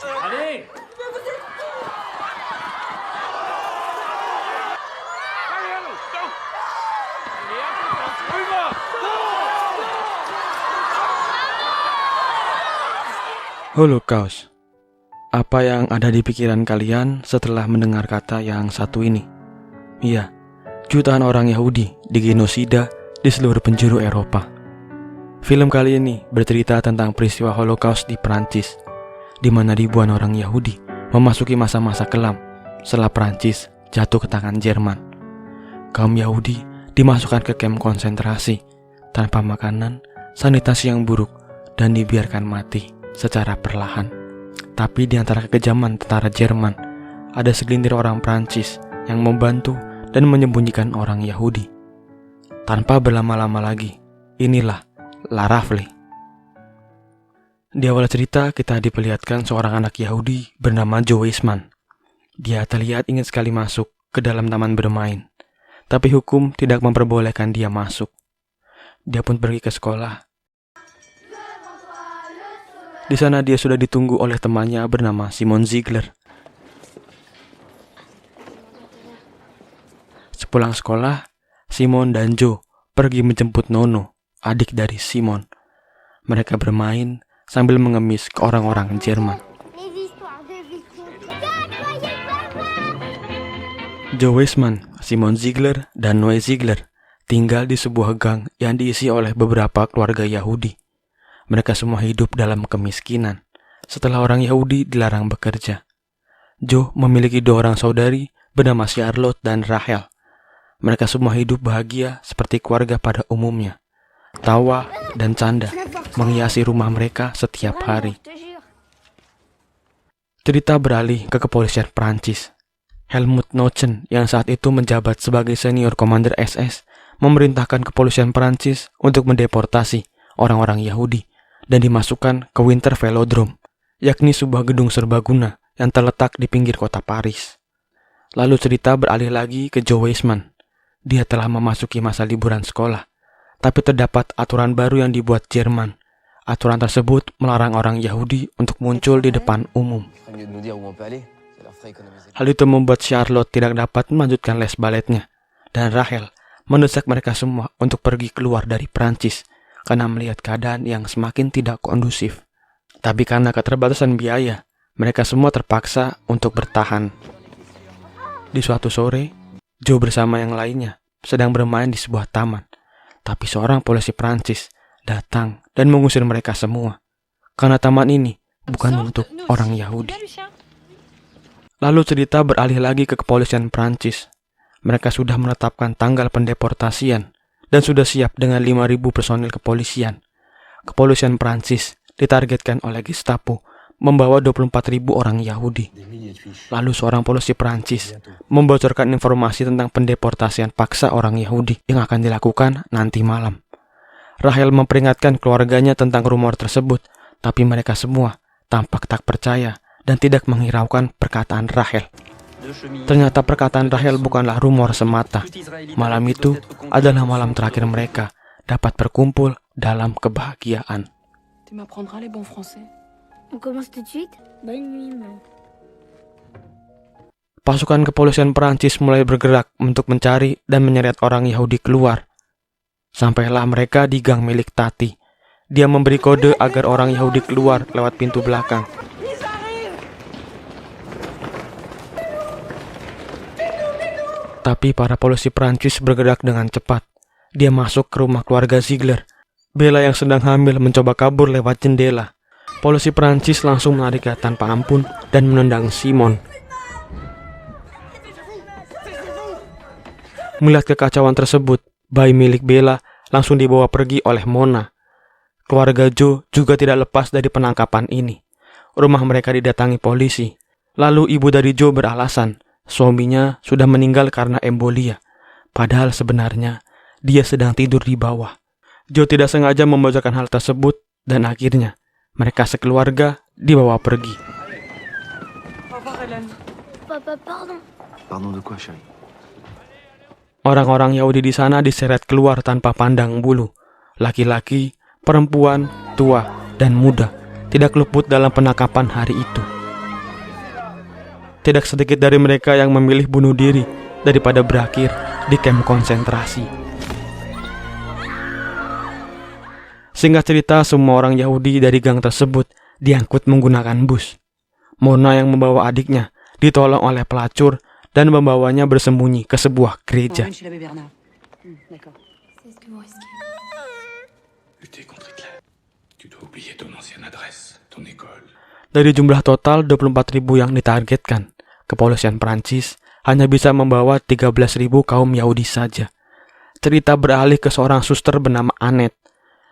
Allez! Holocaust. Apa yang ada di pikiran kalian setelah mendengar kata yang satu ini? Iya, jutaan orang Yahudi digenosida di seluruh penjuru Eropa. Film kali ini bercerita tentang peristiwa Holocaust di Prancis, di mana ribuan orang Yahudi memasuki masa-masa kelam setelah Prancis jatuh ke tangan Jerman. Kaum Yahudi dimasukkan ke kamp konsentrasi tanpa makanan, sanitasi yang buruk, dan dibiarkan mati secara perlahan. Tapi di antara kekejaman tentara Jerman, ada segelintir orang Prancis yang membantu dan menyembunyikan orang Yahudi. Tanpa berlama-lama lagi, inilah La Rafle. Di awal cerita kita diperlihatkan seorang anak Yahudi bernama Joe Weissman. Dia terlihat ingin sekali masuk ke dalam taman bermain, tapi hukum tidak memperbolehkan dia masuk. Dia pun pergi ke sekolah. Di sana dia sudah ditunggu oleh temannya bernama Simon Ziegler. Sepulang sekolah, Simon dan Joe pergi menjemput Nono, adik dari Simon. Mereka bermain sambil mengemis ke orang-orang Jerman. Joe Weissman, Simon Ziegler, dan Noe Ziegler tinggal di sebuah gang yang diisi oleh beberapa keluarga Yahudi. Mereka semua hidup dalam kemiskinan setelah orang Yahudi dilarang bekerja. Joe memiliki 2 orang saudari bernama Charlotte dan Rachel. Mereka semua hidup bahagia seperti keluarga pada umumnya. Tawa dan canda menghiasi rumah mereka setiap hari. Cerita beralih ke kepolisian Prancis. Helmut Notchen yang saat itu menjabat sebagai senior komander SS memerintahkan kepolisian Prancis untuk mendeportasi orang-orang Yahudi dan dimasukkan ke Winter Velodrome, yakni sebuah gedung serbaguna yang terletak di pinggir kota Paris. Lalu cerita beralih lagi ke Joe Weissman. Dia telah memasuki masa liburan sekolah, tapi terdapat aturan baru yang dibuat Jerman. Aturan tersebut melarang orang Yahudi untuk muncul di depan umum. Hal itu membuat Charlotte tidak dapat melanjutkan les baletnya, dan Rachel mendesak mereka semua untuk pergi keluar dari Prancis karena melihat keadaan yang semakin tidak kondusif. Tapi karena keterbatasan biaya, mereka semua terpaksa untuk bertahan. Di suatu sore, Joe bersama yang lainnya sedang bermain di sebuah taman. Tapi seorang polisi Prancis datang dan mengusir mereka semua, karena taman ini bukan untuk orang Yahudi. Lalu cerita beralih lagi ke kepolisian Prancis. Mereka sudah menetapkan tanggal pendeportasian dan sudah siap dengan 5.000 personil kepolisian. Kepolisian Prancis ditargetkan oleh Gestapo membawa 24.000 orang Yahudi. Lalu seorang polisi Prancis membocorkan informasi tentang pendeportasian paksa orang Yahudi yang akan dilakukan nanti malam. Rachel memperingatkan keluarganya tentang rumor tersebut, tapi mereka semua tampak tak percaya dan tidak menghiraukan perkataan Rachel. Ternyata perkataan Rachel bukanlah rumor semata. Malam itu adalah malam terakhir mereka dapat berkumpul dalam kebahagiaan. Pasukan kepolisian Perancis mulai bergerak untuk mencari dan menyeret orang Yahudi keluar. Sampailah mereka di gang milik Tati. Dia memberi kode agar orang Yahudi keluar lewat pintu belakang. Tapi para polisi Prancis bergerak dengan cepat. Dia masuk ke rumah keluarga Ziegler. Bella yang sedang hamil mencoba kabur lewat jendela. Polisi Prancis langsung menariknya tanpa ampun dan menendang Simon. Melihat kekacauan tersebut, bayi milik Bella langsung dibawa pergi oleh Mona. Keluarga Joe juga tidak lepas dari penangkapan ini. Rumah mereka didatangi polisi. Lalu ibu dari Joe beralasan suaminya sudah meninggal karena embolia. Padahal sebenarnya dia sedang tidur di bawah. Joe tidak sengaja membocorkan hal tersebut dan akhirnya mereka sekeluarga dibawa pergi. Orang-orang Yahudi di sana diseret keluar tanpa pandang bulu. Laki-laki, perempuan, tua, dan muda tidak luput dalam penangkapan hari itu. Tidak sedikit dari mereka yang memilih bunuh diri daripada berakhir di kamp konsentrasi. Singkat cerita, semua orang Yahudi dari gang tersebut diangkut menggunakan bus. Mona yang membawa adiknya ditolong oleh pelacur dan membawanya bersembunyi ke sebuah gereja. Dari jumlah total 24.000 yang ditargetkan, kepolisian Prancis hanya bisa membawa 13.000 kaum Yahudi saja. Cerita beralih ke seorang suster bernama Annette.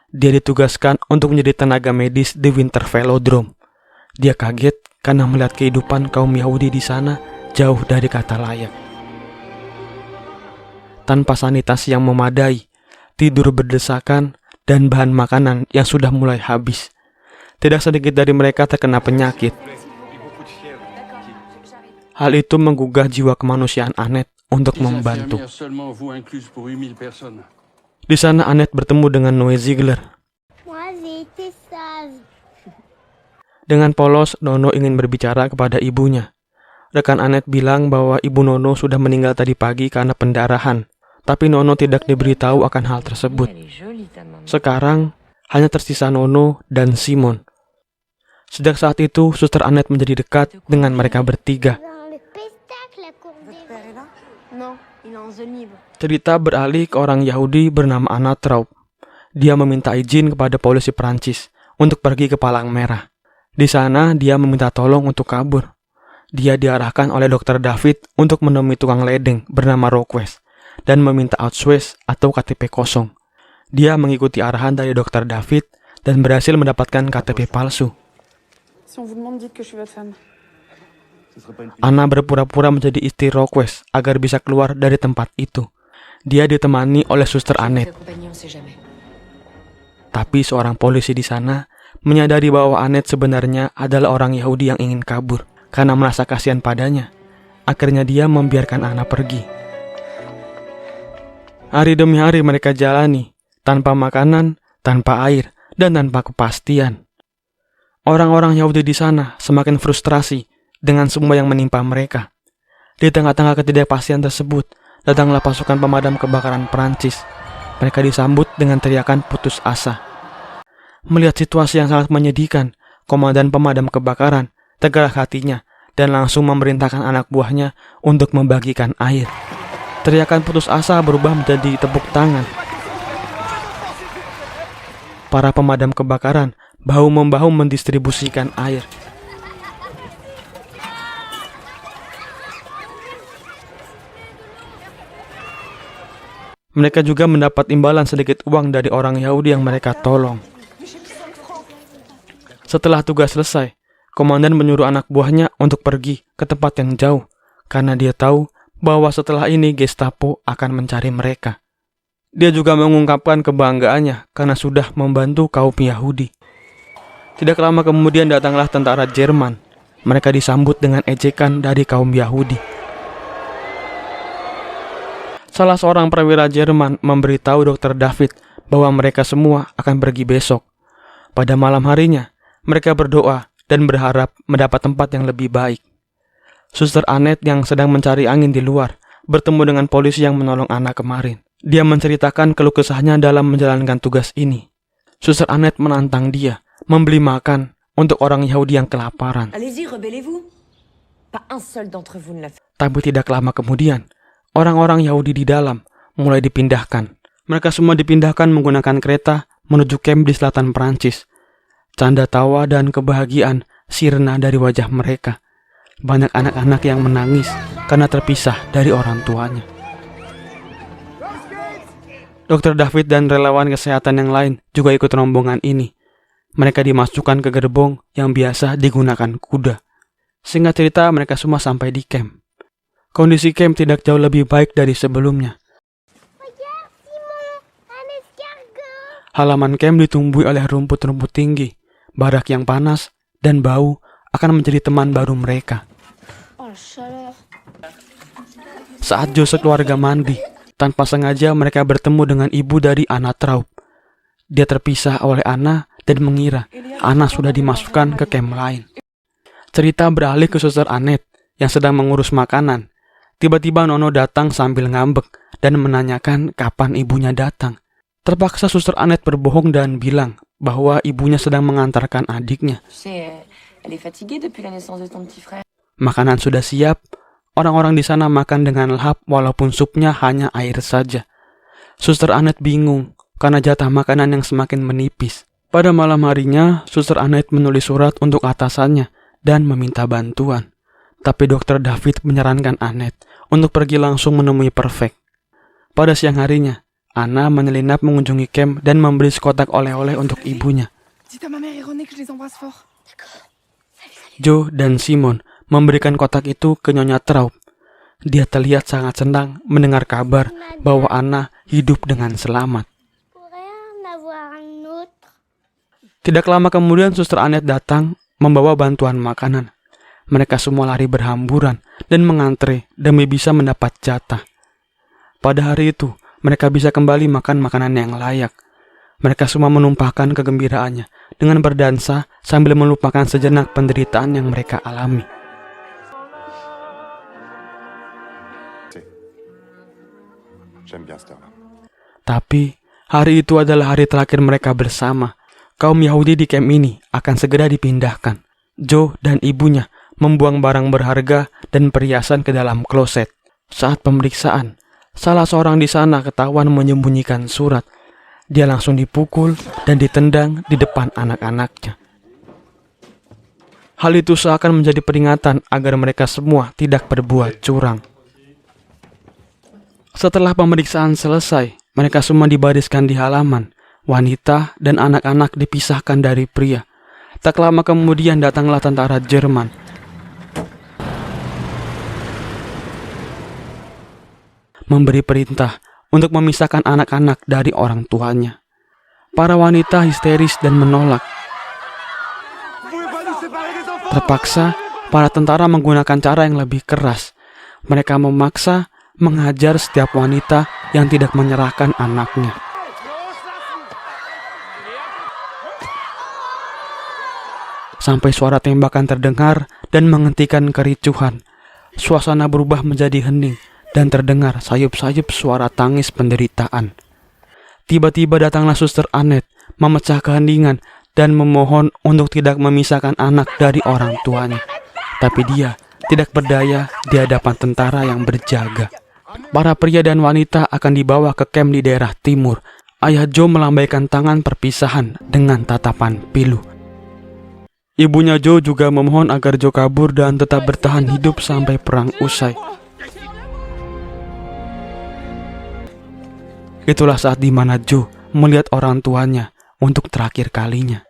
Dia ditugaskan untuk menjadi tenaga medis di Winter Velodrome. Dia kaget karena melihat kehidupan kaum Yahudi di sana jauh dari kata layak. Tanpa sanitasi yang memadai, tidur berdesakan, dan bahan makanan yang sudah mulai habis. Tidak sedikit dari mereka terkena penyakit. Hal itu menggugah jiwa kemanusiaan Annette untuk membantu. Di sana Annette bertemu dengan Noé Ziegler. Dengan polos, Nono ingin berbicara kepada ibunya. Rekan Annette bilang bahwa ibu Nono sudah meninggal tadi pagi karena pendarahan. Tapi Nono tidak diberitahu akan hal tersebut. Sekarang, hanya tersisa Nono dan Simon. Sejak saat itu, suster Annette menjadi dekat dengan mereka bertiga. Cerita beralih ke orang Yahudi bernama Anna Traub. Dia meminta izin kepada polisi Prancis untuk pergi ke Palang Merah. Di sana, dia meminta tolong untuk kabur. Dia diarahkan oleh Dr. David untuk menemui tukang ledeng bernama Roquest dan meminta Auschwitz atau KTP kosong. Dia mengikuti arahan dari Dr. David dan berhasil mendapatkan KTP palsu. Anna berpura-pura menjadi istri Roquest agar bisa keluar dari tempat itu. Dia ditemani oleh suster Annette. Tapi seorang polisi di sana menyadari bahwa Annette sebenarnya adalah orang Yahudi yang ingin kabur. Karena merasa kasihan padanya, akhirnya dia membiarkan Anna pergi. Hari demi hari mereka jalani, tanpa makanan, tanpa air, dan tanpa kepastian. Orang-orang Yahudi di sana semakin frustrasi dengan semua yang menimpa mereka. Di tengah-tengah ketidakpastian tersebut, datanglah pasukan pemadam kebakaran Prancis. Mereka disambut dengan teriakan putus asa. Melihat situasi yang sangat menyedihkan, komandan pemadam kebakaran tergerak hatinya dan langsung memerintahkan anak buahnya untuk membagikan air. Teriakan putus asa berubah menjadi tepuk tangan. Para pemadam kebakaran bahu-membahu mendistribusikan air. Mereka juga mendapat imbalan sedikit uang dari orang Yahudi yang mereka tolong. Setelah tugas selesai, komandan menyuruh anak buahnya untuk pergi ke tempat yang jauh, karena dia tahu bahwa setelah ini Gestapo akan mencari mereka. Dia juga mengungkapkan kebanggaannya karena sudah membantu kaum Yahudi. Tidak lama kemudian datanglah tentara Jerman. Mereka disambut dengan ejekan dari kaum Yahudi. Salah seorang perwira Jerman memberitahu Dr. David bahwa mereka semua akan pergi besok. Pada malam harinya, mereka berdoa dan berharap mendapat tempat yang lebih baik. Suster Annette yang sedang mencari angin di luar bertemu dengan polisi yang menolong Anna kemarin. Dia menceritakan keluh kesahnya dalam menjalankan tugas ini. Suster Annette menantang dia membeli makan untuk orang Yahudi yang kelaparan. Tapi tidak lama kemudian, orang-orang Yahudi di dalam mulai dipindahkan. Mereka semua dipindahkan menggunakan kereta menuju kamp di selatan Prancis. Canda tawa dan kebahagiaan sirna dari wajah mereka. Banyak anak-anak yang menangis karena terpisah dari orang tuanya. Dr. David dan relawan kesehatan yang lain juga ikut rombongan ini. Mereka dimasukkan ke gerbong yang biasa digunakan kuda. Singkat cerita, mereka semua sampai di camp. Kondisi camp tidak jauh lebih baik dari sebelumnya. Halaman camp ditumbuhi oleh rumput-rumput tinggi. Barak yang panas dan bau akan menjadi teman baru mereka. Saat Jose keluarga mandi, tanpa sengaja mereka bertemu dengan ibu dari Anna Traub. Dia terpisah oleh Anna dan mengira Anna sudah dimasukkan ke kamp lain. Cerita beralih ke suster Annette yang sedang mengurus makanan. Tiba-tiba Nono datang sambil ngambek dan menanyakan kapan ibunya datang. Terpaksa Suster Annette berbohong dan bilang bahwa ibunya sedang mengantarkan adiknya. Makanan sudah siap. Orang-orang di sana makan dengan lahap walaupun supnya hanya air saja. Suster Annette bingung karena jatah makanan yang semakin menipis. Pada malam harinya, Suster Annette menulis surat untuk atasannya dan meminta bantuan. Tapi Dr. David menyarankan Annette untuk pergi langsung menemui Perfect. Pada siang harinya, Anna menyelinap mengunjungi camp dan membeli sekotak oleh-oleh untuk ibunya. Joe dan Simon memberikan kotak itu ke Nyonya Traub. Dia terlihat sangat senang mendengar kabar bahwa Anna hidup dengan selamat. Tidak lama kemudian Suster Annette datang membawa bantuan makanan. Mereka semua lari berhamburan dan mengantre demi bisa mendapat jatah. Pada hari itu, mereka bisa kembali makan makanan yang layak. Mereka semua menumpahkan kegembiraannya dengan berdansa sambil melupakan sejenak penderitaan yang mereka alami. Tapi, hari itu adalah hari terakhir mereka bersama. Kaum Yahudi di camp ini akan segera dipindahkan. Joe dan ibunya membuang barang berharga dan perhiasan ke dalam kloset. Saat pemeriksaan, salah seorang di sana ketahuan menyembunyikan surat. Dia langsung dipukul dan ditendang di depan anak-anaknya. Hal itu seakan menjadi peringatan agar mereka semua tidak berbuat curang. Setelah pemeriksaan selesai, mereka semua dibariskan di halaman. Wanita dan anak-anak dipisahkan dari pria. Tak lama kemudian datanglah tentara Jerman. Memberi perintah untuk memisahkan anak-anak dari orang tuanya. Para wanita histeris dan menolak. Terpaksa, para tentara menggunakan cara yang lebih keras. Mereka memaksa menghajar setiap wanita yang tidak menyerahkan anaknya. Sampai suara tembakan terdengar dan menghentikan kericuhan. Suasana berubah menjadi hening dan terdengar sayup-sayup suara tangis penderitaan. Tiba-tiba datanglah Suster Annette memecah keheningan dan memohon untuk tidak memisahkan anak dari orang tuanya. Tapi dia tidak berdaya di hadapan tentara yang berjaga. Para pria dan wanita akan dibawa ke camp di daerah timur. Ayah Joe melambaikan tangan perpisahan dengan tatapan pilu. Ibunya Joe juga memohon agar Joe kabur dan tetap bertahan hidup sampai perang usai. Itulah saat di mana Joe melihat orang tuanya untuk terakhir kalinya.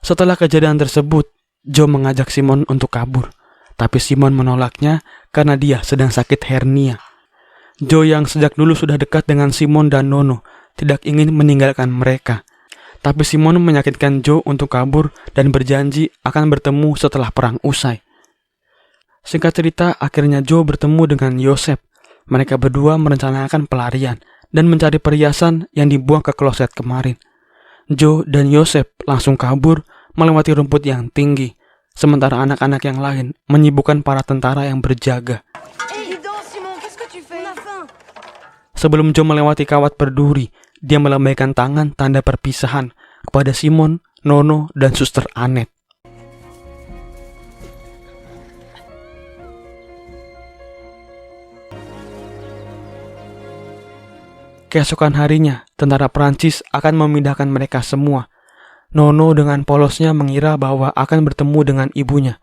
Setelah kejadian tersebut, Joe mengajak Simon untuk kabur. Tapi Simon menolaknya karena dia sedang sakit hernia. Joe yang sejak dulu sudah dekat dengan Simon dan Nono tidak ingin meninggalkan mereka. Tapi Simon meyakinkan Joe untuk kabur dan berjanji akan bertemu setelah perang usai. Singkat cerita, akhirnya Joe bertemu dengan Yosef. Mereka berdua merencanakan pelarian dan mencari perhiasan yang dibuang ke kloset kemarin. Joe dan Yosef langsung kabur melewati rumput yang tinggi. Sementara anak-anak yang lain menyibukkan para tentara yang berjaga. Sebelum Joe melewati kawat berduri, dia melambaikan tangan tanda perpisahan kepada Simon, Nono, dan Suster Annette. Keesokan harinya, tentara Prancis akan memindahkan mereka semua. Nono dengan polosnya mengira bahwa akan bertemu dengan ibunya.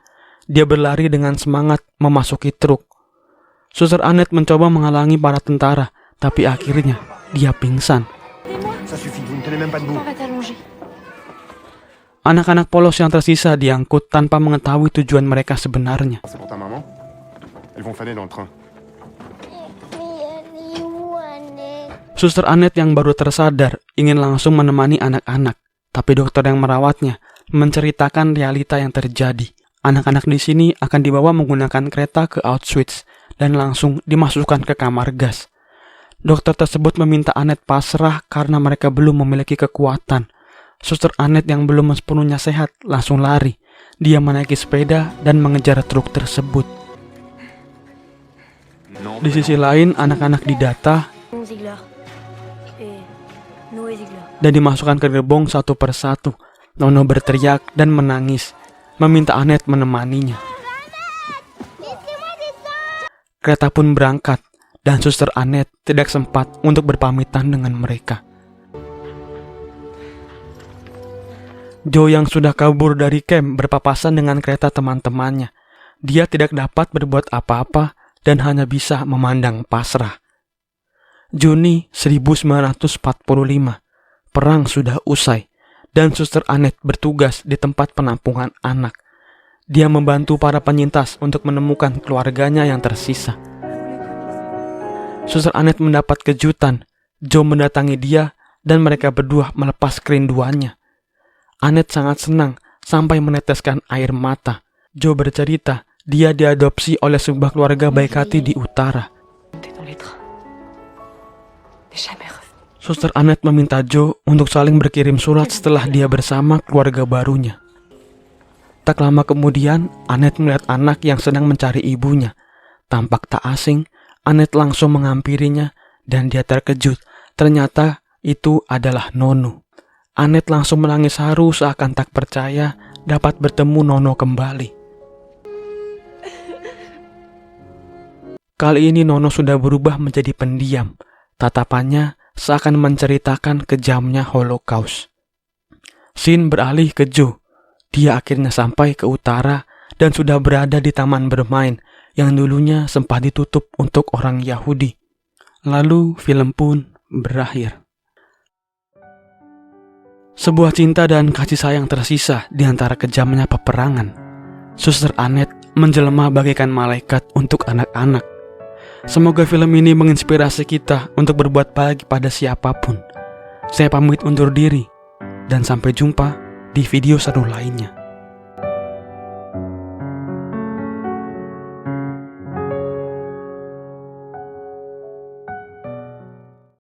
Dia berlari dengan semangat memasuki truk. Suster Annette mencoba menghalangi para tentara, tapi akhirnya dia pingsan. Anak-anak polos yang tersisa diangkut tanpa mengetahui tujuan mereka sebenarnya. Suster Annette yang baru tersadar ingin langsung menemani anak-anak. Tapi dokter yang merawatnya menceritakan realita yang terjadi. Anak-anak di sini akan dibawa menggunakan kereta ke Auschwitz dan langsung dimasukkan ke kamar gas. Dokter tersebut meminta Annette pasrah karena mereka belum memiliki kekuatan. Suster Annette yang belum sepenuhnya sehat langsung lari. Dia menaiki sepeda dan mengejar truk tersebut. Di sisi lain, anak-anak didata Ziegler et Noé Ziegler. dan dimasukkan ke gerbong satu persatu. Nono berteriak dan menangis, meminta Annette menemaninya. Kereta pun berangkat, dan suster Annette tidak sempat untuk berpamitan dengan mereka. Joe yang sudah kabur dari camp berpapasan dengan kereta teman-temannya. Dia tidak dapat berbuat apa-apa dan hanya bisa memandang pasrah. Juni 1945, perang sudah usai dan suster Annette bertugas di tempat penampungan anak. Dia membantu para penyintas untuk menemukan keluarganya yang tersisa. Suster Annette mendapat kejutan. Joe mendatangi dia dan mereka berdua melepas kerinduannya. Annette sangat senang sampai meneteskan air mata. Joe bercerita dia diadopsi oleh sebuah keluarga baik hati di utara. Suster Annette meminta Joe untuk saling berkirim surat setelah dia bersama keluarga barunya. Tak lama kemudian, Annette melihat anak yang sedang mencari ibunya. Tampak tak asing, Annette langsung menghampirinya dan dia terkejut. Ternyata itu adalah Nono. Annette langsung menangis haru seakan tak percaya dapat bertemu Nono kembali. Kali ini Nono sudah berubah menjadi pendiam. Tatapannya seakan menceritakan kejamnya Holocaust. Scene beralih ke Joe. Dia akhirnya sampai ke utara dan sudah berada di taman bermain yang dulunya sempat ditutup untuk orang Yahudi. Lalu film pun berakhir. Sebuah cinta dan kasih sayang tersisa di antara kejamnya peperangan. Suster Annette menjelma bagaikan malaikat untuk anak-anak. Semoga film ini menginspirasi kita untuk berbuat baik pada siapapun. Saya pamit undur diri, dan sampai jumpa di video seru lainnya.